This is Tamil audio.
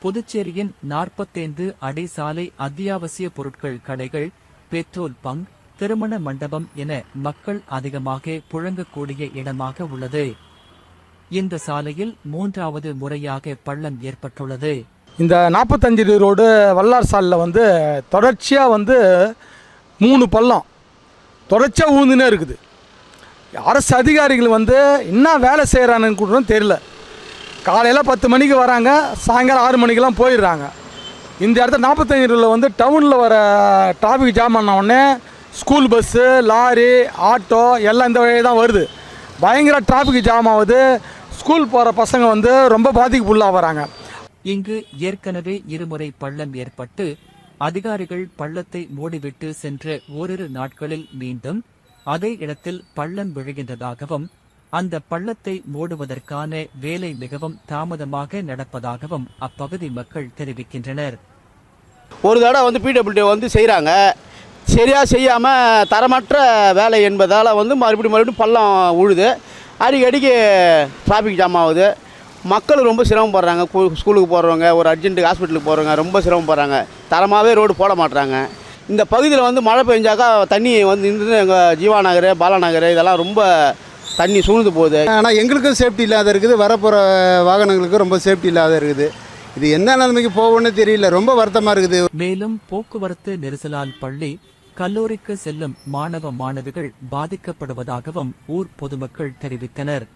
புதுச்சேரியின் 45 அடி சாலை அத்தியாவசிய பொருட்கள் கடைகள், பெட்ரோல் பங்க், திருமண மண்டபம் என மக்கள் அதிகமாக புழங்கக்கூடிய இடமாக உள்ளது. இந்த சாலையில் 3வது முறையாக பள்ளம் ஏற்பட்டுள்ளது. இந்த 45 ரோடு வல்லார் சாலையில் தொடர்ச்சியாக 3 பள்ளம் தொடர்ச்சியாக ஊந்துனே இருக்குது. அரசு அதிகாரிகள் என்ன வேலை செய்கிறானுன்னு கூட தெரியல. காலையில் 10 மணிக்கு வராங்க, சாயங்காலம் 6 மணிக்கெல்லாம் போயிடுறாங்க. இந்த இடத்துல 45 ரோடில் டவுனில் வர டிராஃபிக் ஜாம் ஆன உடனே ஸ்கூல் பஸ்ஸு, லாரி, ஆட்டோ எல்லாம் இந்த வழியே தான் வருது. பயங்கர டிராஃபிக் ஜாம் ஆகுது. ஸ்கூல் போகிற பசங்க ரொம்ப பாதிப்புள்ளாக வராங்க. இங்கு ஏற்கனவே 2 முறை பள்ளம் ஏற்பட்டு அதிகாரிகள் பள்ளத்தை மூடிவிட்டு சென்ற ஓரிரு நாட்களில் மீண்டும் அதே இடத்தில் பள்ளம் விழுகின்றதாகவும், அந்த பள்ளத்தை மூடுவதற்கான வேலை மிகவும் தாமதமாக நடப்பதாகவும் அப்பகுதி மக்கள் தெரிவிக்கின்றனர். ஒரு தடவை பிடபிள்யூடி செய்கிறாங்க, சரியாக செய்யாமல் தரமற்ற வேலை என்பதால் மறுபடியும் பள்ளம் உழுது. அடிக்கடிக்கு டிராஃபிக் ஜாம் ஆகுது. மக்கள் ரொம்ப சிரமப்படுறாங்க. ஸ்கூலுக்கு போகிறவங்க, ஒரு அர்ஜென்ட்டுக்கு ஹாஸ்பிட்டலுக்கு போகிறவங்க ரொம்ப சிரமப்படுறாங்க. தரமாகவே ரோடு போட மாட்டுறாங்க. இந்த பகுதியில் மழை பெஞ்சாக்கா தண்ணி எங்கள் ஜீவா நகர், பாலா நகர் இதெல்லாம் ரொம்ப தண்ணி சூழ்ந்து போகுது. ஆனால் எங்களுக்கும் சேஃப்டி இல்லாத இருக்குது, வரப்போகிற வாகனங்களுக்கும் ரொம்ப சேஃப்டி இல்லாத இருக்குது. இது என்ன நிலைமைக்கு போகணும்னு தெரியல, ரொம்ப வருத்தமாக இருக்குது. மேலும் போக்குவரத்து நெரிசலால் பள்ளி, கல்லூரிக்கு செல்லும் மாணவ மாணவிகள் பாதிக்கப்படுவதாகவும் ஊர் பொதுமக்கள் தெரிவித்தனர்.